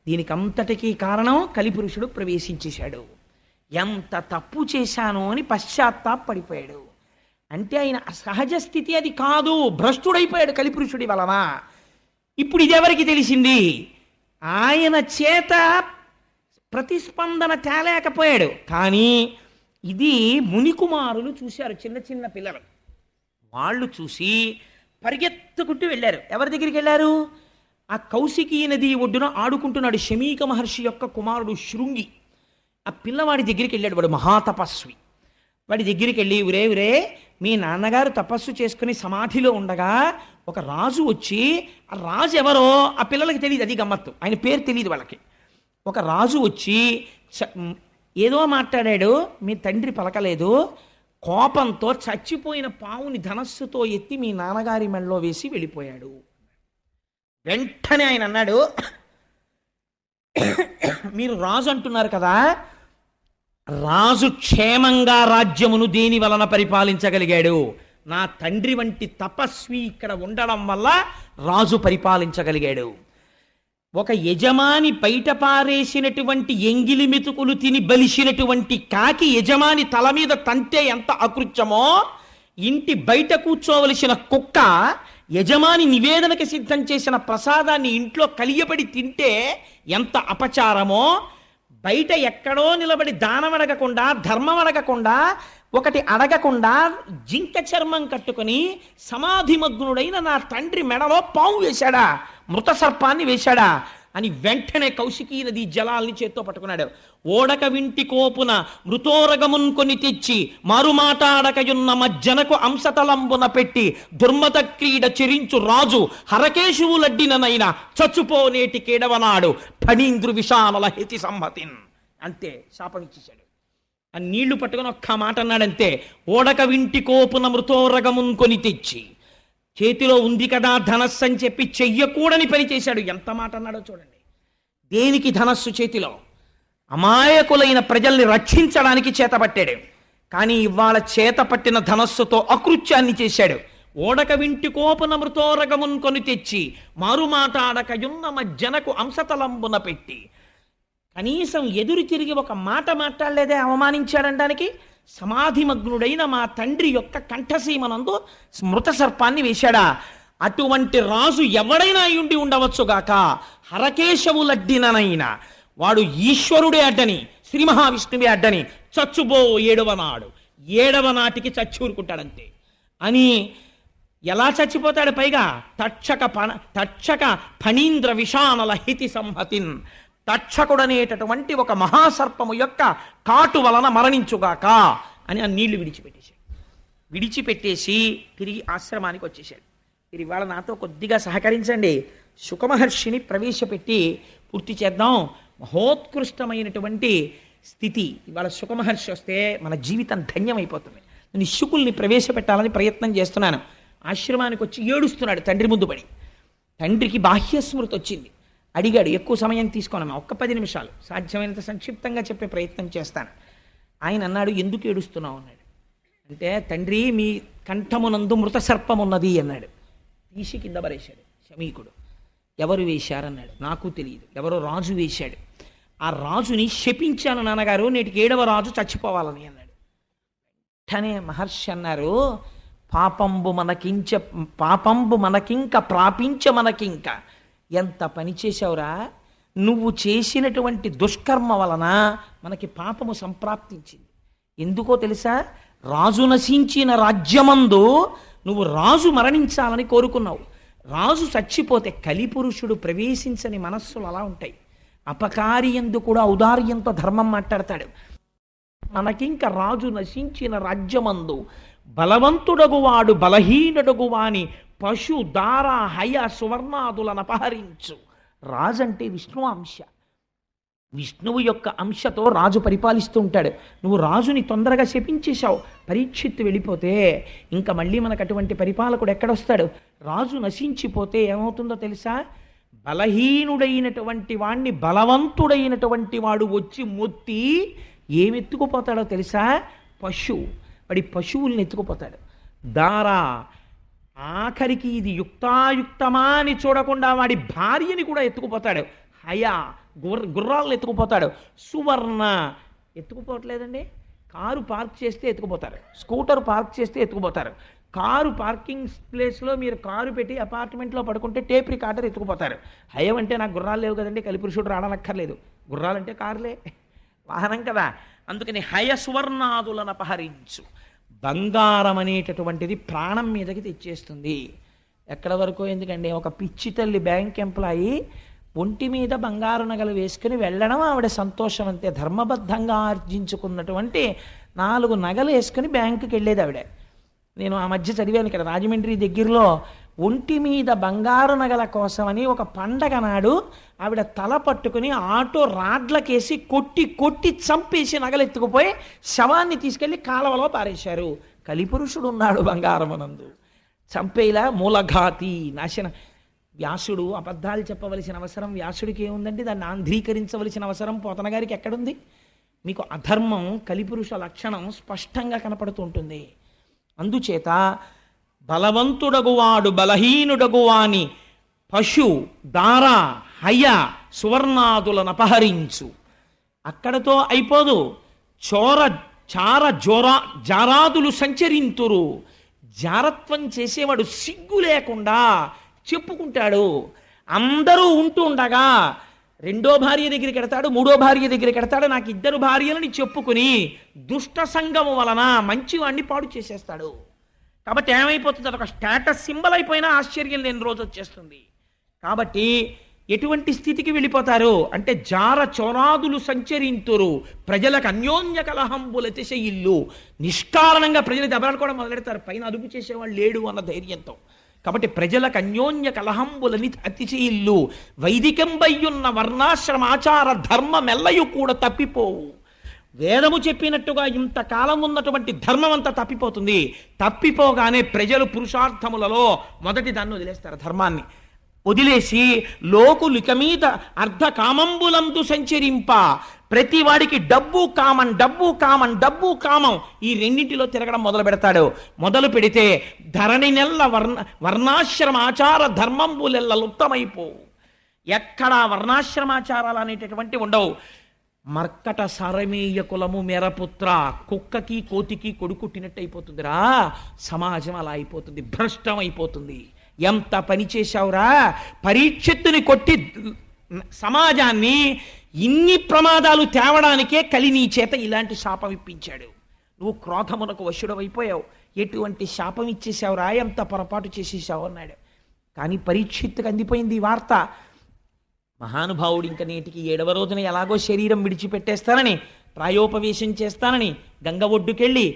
దీనికి అంతటికీ కారణం కలిపురుషుడు ప్రవేశించేశాడు, ఎంత తప్పు చేశాను అని పశ్చాత్తాపడిపోయాడు. అంటే ఆయన సహజ స్థితి అది కాదు, భ్రష్టుడైపోయాడు కలిపురుషుడి వలన. ఇప్పుడు ఇదెవరికి తెలిసింది? ఆయన చేత ప్రతిస్పందన తేలేకపోయాడు. కానీ ఇది మునికుమారులు చూశారు, చిన్న చిన్న పిల్లలు. వాళ్ళు చూసి పరిగెత్తుకుంటూ వెళ్ళారు. ఎవరి దగ్గరికి వెళ్ళారు? ఆ కౌశికీ నది ఒడ్డున ఆడుకుంటున్నాడు శమీక మహర్షి యొక్క కుమారుడు శృంగి. ఆ పిల్లవాడి దగ్గరికి వెళ్ళాడు. వాడు మహాతపస్వి. వాడి దగ్గరికి వెళ్ళి, ఉరే మీ నాన్నగారు తపస్సు చేసుకుని సమాధిలో ఉండగా ఒక రాజు వచ్చి, ఆ రాజు ఎవరో ఆ పిల్లలకి తెలియదు, అది గమ్మత్తు, ఆయన పేరు తెలియదు వాళ్ళకి. ఒక రాజు వచ్చి ఏదో మాట్లాడాడు, మీ తండ్రి పలకలేదు, కోపంతో చచ్చిపోయిన పావుని ధనస్సుతో ఎత్తి మీ నాన్నగారి మెడలో వేసి వెళ్ళిపోయాడు. వెంటనే ఆయన అన్నాడు, మీరు రాజు అంటున్నారు కదా, రాజు క్షేమంగా రాజ్యమును దేని వలన పరిపాలించగలిగాడు? నా తండ్రి వంటి తపస్వి ఇక్కడ ఉండడం వల్ల రాజు పరిపాలించగలిగాడు. ఒక యజమాని బయట పారేసినటువంటి ఎంగిలి మెతుకులు తిని బలిసినటువంటి కాకి యజమాని తల మీద తంతే ఎంత అకృత్యమో, ఇంటి బయట కూర్చోవలసిన కుక్క యజమాని నివేదనకి సిద్ధం చేసిన ప్రసాదాన్ని ఇంట్లో కలియబడి తింటే ఎంత అపచారమో, బయట ఎక్కడో నిలబడి దానం అడగకుండా, ధర్మం అడగకుండా, ఒకటి అడగకుండా జింక చర్మం కట్టుకుని సమాధిమగ్నుడైన నా తండ్రి మెడలో పాము వేశాడా, మృత సర్పాన్ని వేశాడా అని వెంటనే కౌశికీ నది జలాల్ని చేత్తో పట్టుకున్నాడు. ఓడక వింటి కోపున మృతోరగమున్ కొని తెచ్చి మారుమాటాడకయున్న మజ్జనకు అంశతలంబున పెట్టి దుర్మత క్రీడ చెరించు రాజు హరకేశువులడ్డిననైనా చచ్చుపోనేటి కేడవనాడు ఫణీంద్రు విషానల హేతి సంహతిన్. అంతే, శాపం ఇచ్చేశాడు. ఆ నీళ్లు పట్టుకొని ఒక్క మాట అన్నాడంతే. ఓడక వింటి కోపున మృతోరగమున్ కొని తెచ్చి, చేతిలో ఉంది కదా ధనస్సు అని చెప్పి చెయ్యకూడని పని చేశాడు. ఎంత మాట అన్నాడో చూడండి. దేనికి ధనస్సు చేతిలో? అమాయకులైన ప్రజల్ని రక్షించడానికి చేతపట్టాడు. కానీ ఇవాళ చేత పట్టిన ధనస్సుతో అకృత్యాన్ని చేశాడు. ఓడక వింటి కోపున మృతోరగమున్ కొని తెచ్చి మారుమాటాడకయున్న మజ్జనకు అంశతలంబున పెట్టి, కనీసం ఎదురు తిరిగి ఒక మాట మాట్లాడలేదే అవమానించాడనడానికి. సమాధిమగ్నుడైన మా తండ్రి యొక్క కంఠసీమనందు మృత సర్పాన్ని వేశాడా? అటువంటి రాజు ఎవడైనా అయ్యుండి ఉండవచ్చుగాక, హరకేశవులడ్డిననైనా వాడు ఈశ్వరుడే అడ్డని, శ్రీ మహావిష్ణువే అడ్డని చచ్చుబో 7వ నాడు, 7వ నాటికి చచ్చూరుకుంటాడంతే అని. ఎలా చచ్చిపోతాడు? పైగా తక్షక ఫణీంద్ర విషానల హితి సంహతిన్, తక్షకుడనేటటువంటి ఒక మహాసర్పము యొక్క కాటు వలన మరణించుగాక అని ఆ నీళ్లు విడిచిపెట్టేసి తిరిగి ఆశ్రమానికి వచ్చేసాడు. మీరు ఇవాళ నాతో కొద్దిగా సహకరించండి, శుకమహర్షిని ప్రవేశపెట్టి పూర్తి చేద్దాం. మహోత్కృష్టమైనటువంటి స్థితి. ఇవాళ శుకమహర్షి వస్తే మన జీవితం ధన్యమైపోతుంది. నేను శుకుల్ని ప్రవేశపెట్టాలని ప్రయత్నం చేస్తున్నాను. ఆశ్రమానికి వచ్చి ఏడుస్తున్నాడు తండ్రి ముందు పడి. తండ్రికి బాహ్యస్మృతి వచ్చింది. అడిగాడు, ఎక్కువ సమయం తీసుకోనమ్మా, ఒక్క 10 నిమిషాలు, సాధ్యమైనంత సంక్షిప్తంగా చెప్పే ప్రయత్నం చేస్తాను. ఆయన అన్నాడు, ఎందుకు ఏడుస్తున్నావు అన్నాడు. అంటే, తండ్రి మీ కంఠమునందు మృత సర్పం ఉన్నది అన్నాడు. తీసి కింద పరేశాడు శమీకుడు. ఎవరు వేశారన్నాడు. నాకు తెలియదు, ఎవరో రాజు వేశాడు. ఆ రాజుని శపించాను నాన్నగారు, నేటికి 7వ రాజు చచ్చిపోవాలని అన్నాడు. వెంటనే మహర్షి అన్నారు, పాపంబు మనకింక ప్రాపించ మనకింక. ఎంత పని చేశావురా, నువ్వు చేసినటువంటి దుష్కర్మ వలన మనకి పాపము సంప్రాప్తించింది. ఎందుకో తెలుసా? రాజు నశించిన రాజ్యమందు నువ్వు రాజు మరణించాలని కోరుకున్నావు. రాజు చచ్చిపోతే కలిపురుషుడు ప్రవేశించని మనస్సులు అలా ఉంటాయి. అపకారి యందు కూడా ఔదార్యంతో ధర్మం మాట్లాడతాడు. మనకింక రాజు నశించిన రాజ్యమందు బలవంతుడగువాడు బలహీనుడగువాని పశు దార హయ సువర్ణాదులను అపహరించు. రాజు అంటే విష్ణు అంశ. విష్ణువు యొక్క అంశతో రాజు పరిపాలిస్తూ ఉంటాడు. నువ్వు రాజుని తొందరగా శపించేశావు, పరీక్షిత్తు వెళ్ళిపోతే ఇంకా మళ్ళీ మనకు అటువంటి పరిపాలకుడు ఎక్కడొస్తాడు? రాజు నశించిపోతే ఏమవుతుందో తెలుసా? బలహీనుడైనటువంటి వాణ్ణి బలవంతుడైనటువంటి వాడు వచ్చి మొత్తి ఏమెత్తుకుపోతాడో తెలుసా? వాడి పశువుల్ని ఎత్తుకుపోతాడు. దారా ఆఖరికి ఇది యుక్తాయుక్తమా అని చూడకుండా వాడి భార్యని కూడా ఎత్తుకుపోతాడు. హయా గుర్రాలను ఎత్తుకుపోతాడు. సువర్ణ ఎత్తుకుపోవట్లేదండి. కారు పార్క్ చేస్తే ఎత్తుకుపోతారు, స్కూటర్ పార్క్ చేస్తే ఎత్తుకుపోతారు. కారు పార్కింగ్ ప్లేస్లో మీరు కారు పెట్టి అపార్ట్మెంట్లో పడుకుంటే టేప్ రికార్డర్ ఎత్తుకుపోతారు. హయం అంటే నాకు గుర్రాలు లేవు కదండి, కలిపురుషుడు రావనక్కర్లేదు. గుర్రాలంటే కారులే, వాహనం కదా. అందుకని హయ సువర్ణాదులను అపహరించు. బంగారం అనేటటువంటిది ప్రాణం మీదకి తెచ్చేస్తుంది. ఎక్కడ వరకు ఎందుకండి? ఒక పిచ్చి తల్లి బ్యాంక్ ఎంప్లాయీ ఒంటి మీద బంగారు నగలు వేసుకుని వెళ్ళడం ఆవిడ సంతోషం అంతే. ధర్మబద్ధంగా ఆర్జించుకున్నటువంటి 4 నగలు వేసుకుని బ్యాంకుకి వెళ్ళేది ఆవిడ. నేను ఆ మధ్య చదివాను ఇక్కడ రాజమండ్రి దగ్గరలో ఒంటి మీద బంగారు నగల కోసమని ఒక పండగ నాడు ఆవిడ తల పట్టుకుని ఆటో రాడ్లకేసి కొట్టి కొట్టి చంపేసి నగలు ఎత్తుకుపోయి శవాన్ని తీసుకెళ్లి కాలవలో పారేశారు. కలిపురుషుడు ఉన్నాడు బంగారమునందు. చంపేలా మూలఘాతి నాశన. వ్యాసుడు అబద్ధాలు చెప్పవలసిన అవసరం వ్యాసుడికి ఏముందండి? దాన్ని ఆంధ్రీకరించవలసిన అవసరం పోతన గారికి ఎక్కడుంది? మీకు అధర్మం కలిపురుష లక్షణం స్పష్టంగా కనపడుతూ ఉంటుంది. అందుచేత బలవంతుడగువాడు బలహీనుడగువాని పశు దార హయ సువర్ణాదులను అపహరించు. అక్కడతో అయిపోదు. చార జారాదులు సంచరింతురు. జారత్వం చేసేవాడు సిగ్గు లేకుండా చెప్పుకుంటాడు. అందరూ ఉంటూ ఉండగా 2వ భార్య దగ్గరికి ఎడతాడు, 3వ భార్య దగ్గరికి ఎడతాడు. నాకు 2 భార్యలని చెప్పుకుని దుష్ట సంగము వలన మంచివాడిని పాడు చేసేస్తాడు. కాబట్టి ఏమైపోతుంది? అదొక స్టేటస్ సింబల్ అయిపోయినా ఆశ్చర్యం లేని రోజు వచ్చేస్తుంది. కాబట్టి ఎటువంటి స్థితికి వెళ్ళిపోతారు అంటే జార చోరాదులు సంచరింతురు, ప్రజలకు అన్యోన్య కలహంబుల తిశయిల్లు. నిష్కారణంగా ప్రజలు దెబ్బలాడుకోవడం మొదలెడతారు, పైన అదుపు చేసేవాళ్ళు లేడు అన్న ధైర్యంతో. కాబట్టి ప్రజలకు అన్యోన్య కలహంబులని అతిశయిల్లు. వైదికంబయ్యున్న వర్ణాశ్రమాచార ధర్మమెల్లయు కూడా తప్పిపోవు. వేదము చెప్పినట్టుగా ఇంతకాలం ఉన్నటువంటి ధర్మం అంతా తప్పిపోతుంది. తప్పిపోగానే ప్రజలు పురుషార్థములలో మొదటి దాన్ని వదిలేస్తారు. ధర్మాన్ని వదిలేసి లోకులిక మీద అర్ధ కామంబులందు సంచరింప. ప్రతి వాడికి డబ్బు కామం, డబ్బు కామం, డబ్బు కామం, ఈ రెండింటిలో తిరగడం మొదలు పెడతాడు. మొదలు పెడితే ధరణి నెల్ల వర్ణాశ్రమాచార ధర్మంబులెల్ల లుప్తమైపోవు. ఎక్కడా వర్ణాశ్రమాచారాలు అనేటటువంటి ఉండవు. మర్కట సారమీయ కులము మెరపుత్ర, కుక్కకి కోతికి కొడుకుట్టినట్టు అయిపోతుందిరా. సమాజం అలా అయిపోతుంది, భ్రష్టం అయిపోతుంది. ఎంత పని చేశావురా? పరీక్షిత్తుని కొట్టి సమాజాన్ని ఇన్ని ప్రమాదాలు తేవడానికే కలి నీ చేత ఇలాంటి శాపం ఇప్పించాడు. నువ్వు క్రోధమునకు వశుడవైపోయావు. ఎటువంటి శాపం ఇచ్చేసావురా? ఎంత పొరపాటు చేసేసావు అన్నాడు. కానీ పరీక్షిత్తుకు అందిపోయింది ఈ వార్త. మహానుభావుడు ఇంక నేటికి 7వ రోజున ఎలాగో శరీరం విడిచిపెట్టేస్తానని, ప్రాయోపవేశం చేస్తానని గంగ ఒడ్డుకెళ్ళి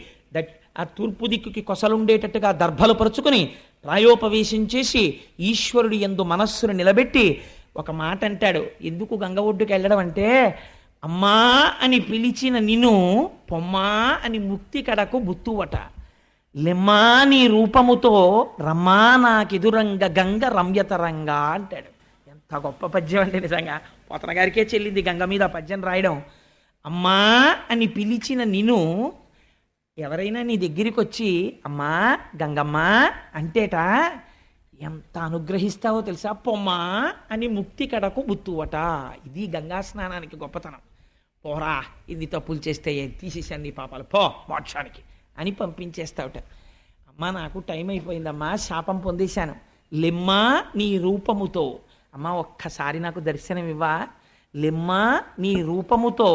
ఆ తూర్పు దిక్కుకి కొసలుండేటట్టుగా దర్భలు పరుచుకుని ప్రాయోపవేశం చేసి ఈశ్వరుడి యందు మనస్సును నిలబెట్టి ఒక మాట అంటాడు. ఎందుకు గంగ ఒడ్డుకి వెళ్ళడం అంటే, అమ్మా అని పిలిచిన నిన్ను పొమ్మా అని ముక్తి కడకు బుత్తువట. లెమ్మా నీ రూపముతో రమ్మా నాకెదురంగ గంగ రమ్యతరంగా అంటాడు. ఎంత గొప్ప పద్యం అంటే నిజంగా పోతన గారికే చెల్లింది గంగ మీద పద్యం రాయడం. అమ్మా అని పిలిచిన నిన్ను ఎవరైనా నీ దగ్గరికి వచ్చి అమ్మా గంగమ్మ అంటేట ఎంత అనుగ్రహిస్తావో తెలుసా? పొమ్మా అని ముక్తి కడకు బుత్తువట. ఇది గంగా స్నానానికి గొప్పతనం. పోరా, ఇది తప్పులు చేస్తే తీసేసాను నీ పాపాలు, పో మోక్షానికి అని పంపించేస్తావుట. అమ్మా నాకు టైం అయిపోయిందమ్మా, శాపం పొందేశాను. లెమ్మా నీ రూపముతో, అమ్మా ఒక్కసారి నాకు దర్శనం ఇవ్వా, లెమ్మా నీ రూపముతో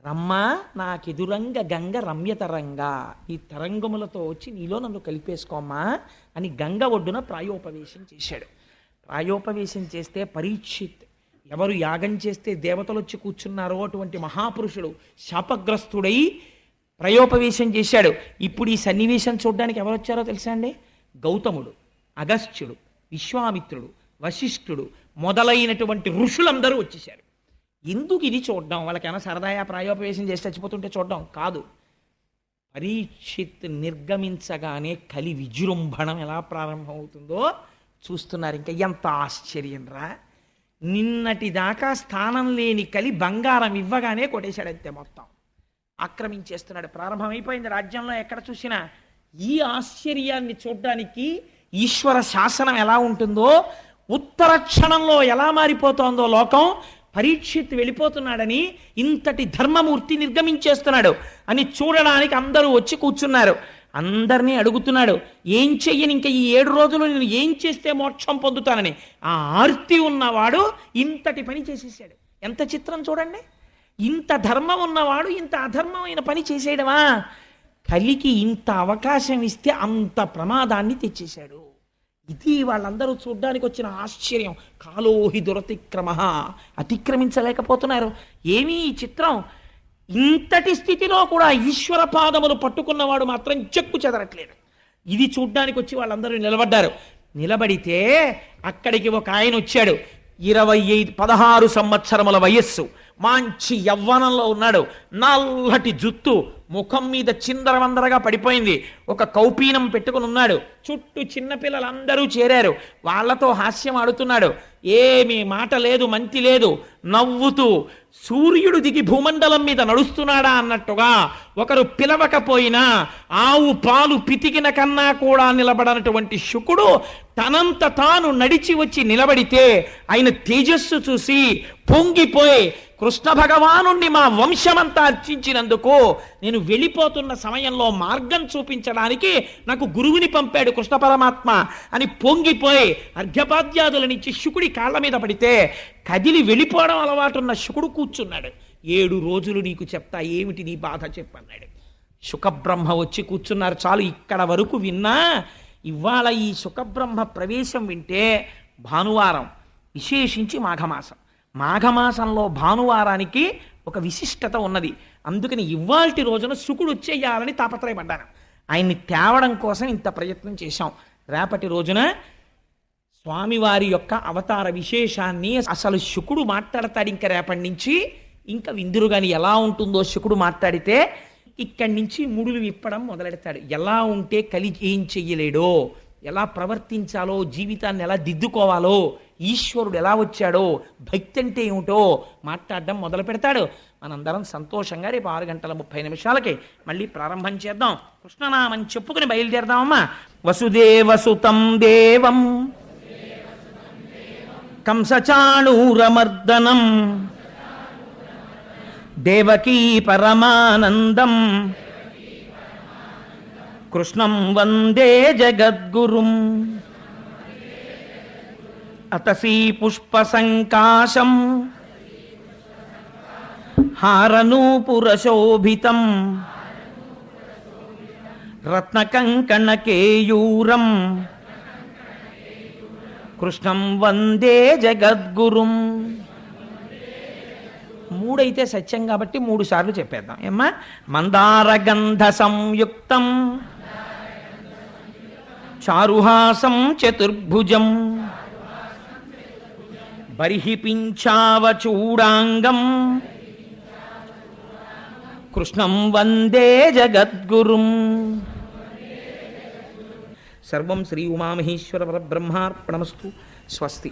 రమ్మా నాకెదురంగ గంగ రమ్యతరంగా, ఈ తరంగములతో వచ్చి నీలో నన్ను కలిపేసుకోమ్మా అని గంగ ఒడ్డున ప్రాయోపవేశం చేశాడు. ప్రాయోపవేశం చేస్తే పరీక్షిత్ ఎవరు యాగం చేస్తే దేవతలు వచ్చి కూర్చున్నారో అటువంటి మహాపురుషుడు శాపగ్రస్తుడై ప్రయోపవేశం చేశాడు. ఇప్పుడు ఈ సన్నివేశం చూడడానికి ఎవరు వచ్చారో తెలుసా అండి? గౌతముడు, అగస్త్యుడు, విశ్వామిత్రుడు, వశిష్ఠుడు మొదలైనటువంటి ఋషులందరూ వచ్చేశారు. ఎందుకు ఇది చూడడం? వాళ్ళకైనా సరదాయా ప్రాయోపవేశం చేసి చచ్చిపోతుంటే చూడడం కాదు. పరీక్షిత్ నిర్గమించగానే కలి విజృంభణం ఎలా ప్రారంభమవుతుందో చూస్తున్నారు. ఇంకా ఎంత ఆశ్చర్యం రా! నిన్నటి దాకా స్థానం లేని కలి బంగారం ఇవ్వగానే కొట్టేశాడంతే, మొత్తం ఆక్రమించేస్తున్నాడు. ప్రారంభమైపోయింది రాజ్యంలో ఎక్కడ చూసినా. ఈ ఆశ్చర్యాన్ని చూడడానికి ఈశ్వర శాసనం ఎలా ఉంటుందో, ఉత్తర క్షణంలో ఎలా మారిపోతోందో లోకం, పరీక్షిత్ వెళ్ళిపోతున్నాడని, ఇంతటి ధర్మమూర్తి నిర్గమించేస్తున్నాడు అని చూడడానికి అందరూ వచ్చి కూర్చున్నారు. అందరినీ అడుగుతున్నాడు, ఏం చెయ్యని ఇంకా ఈ 7 రోజులు నేను ఏం చేస్తే మోక్షం పొందుతానని. ఆ ఆర్తి ఉన్నవాడు ఇంతటి పని చేసేసాడు. ఎంత చిత్రం చూడండి! ఇంత ధర్మం ఉన్నవాడు ఇంత అధర్మమైన పని చేసేయడమా? కలికి ఇంత అవకాశం ఇస్తే అంత ప్రమాదాన్ని తెచ్చేశాడు. ఇది వాళ్ళందరూ చూడ్డానికి వచ్చిన ఆశ్చర్యం. కాలోహి దురతిక్రమ, అతిక్రమించలేకపోతున్నారు. ఏమీ ఈ చిత్రం! ఇంతటి స్థితిలో కూడా ఈశ్వర పాదములు పట్టుకున్నవాడు మాత్రం చెక్కు చెదరట్లేదు. ఇది చూడ్డానికి వచ్చి వాళ్ళందరూ నిలబడ్డారు. నిలబడితే అక్కడికి ఒక ఆయన వచ్చాడు. 16 సంవత్సరముల వయస్సు, మంచి యవ్వనంలో ఉన్నాడు. నల్లటి జుత్తు, ముఖం మీద చిందరవందరగా పడిపోయింది. ఒక కౌపీనం పెట్టుకుని ఉన్నాడు. చుట్టూ చిన్నపిల్లలందరూ చేరారు. వాళ్లతో హాస్యం ఆడుతున్నాడు. ఏమీ మాట లేదు, మంతి లేదు. నవ్వుతూ సూర్యుడు దిగి భూమండలం మీద నడుస్తున్నాడా అన్నట్టుగా, ఒకరు పిలవకపోయినా ఆవు పాలు పితికిన కన్నా కూడా నిలబడనటువంటి శుకుడు తనంత తాను నడిచి వచ్చి నిలబడితే ఆయన తేజస్సు చూసి పొంగిపోయి, కృష్ణ భగవానుణ్ణి మా వంశమంతా అర్చించినందుకు నేను వెళ్ళిపోతున్న సమయంలో మార్గం చూపించడానికి నాకు గురువుని పంపాడు కృష్ణ పరమాత్మ అని పొంగిపోయి అర్ఘ్యపాద్యాదులనిచ్చి శుకుడి కాళ్ళ మీద పడితే కదిలి వెళ్ళిపోవడం అలవాటున్న శుకుడు కూర్చున్నాడు. 7 రోజులు నీకు చెప్తా, ఏమిటి నీ బాధ చెప్పన్నాడు. శుకబ్రహ్మ వచ్చి కూర్చున్నారు. చాలు, ఇక్కడ వరకు విన్నా. ఇవాళ ఈ శుకబ్రహ్మ ప్రవేశం వింటే భానువారం, విశేషించి మాఘమాసం. మాఘమాసంలో భానువారానికి ఒక విశిష్టత ఉన్నది. అందుకని ఇవాల్టి రోజున శుకుడు వచ్చేయాలని తాపత్రయపడ్డాను. ఆయన్ని తేవడం కోసం ఇంత ప్రయత్నం చేశాం. రేపటి రోజున స్వామివారి యొక్క అవతార విశేషాన్ని అసలు శుకుడు మాట్లాడతాడు. ఇంకా రేపటి నుంచి ఇంకా విందురుగాని ఎలా ఉంటుందో శుకుడు మాట్లాడితే ఇక్కడి నుంచి ముడులు విప్పడం మొదలెడతాడు. ఎలా ఉంటే కలి ఏం చెయ్యలేడో, ఎలా ప్రవర్తించాలో, జీవితాన్ని ఎలా దిద్దుకోవాలో, ఈశ్వరుడు ఎలా వచ్చాడో, భక్తి అంటే ఏమిటో మాట్లాడడం మొదలు పెడతాడు. మనందరం సంతోషంగా రేపు 6:30 మళ్ళీ ప్రారంభం చేద్దాం. కృష్ణనామం చెప్పుకుని బయలుదేరదామమ్మా. వసుదేవసుతం దేవం కంసచాణూరమర్దనం దేవకీ పరమానందం కృష్ణం వందే జగద్గురుం. అతసీ పుష్పసంకాశం హారనూపురశోభితం రత్నకంకణకేయూరం కృష్ణం వందే జగద్గురుం. 3 అయితే సత్యం కాబట్టి 3 సార్లు చెప్పేద్దాం ఏమ్మా. మందారగంధ సంయుక్తం చారుహాసం చతుర్భుజం బర్హి పింఛావచూడాంగం కృష్ణం వందే జగద్గురుం. సర్వం శ్రీ ఉమామహేశ్వర పరబ్రహ్మార్పణమస్తు. స్వస్తి.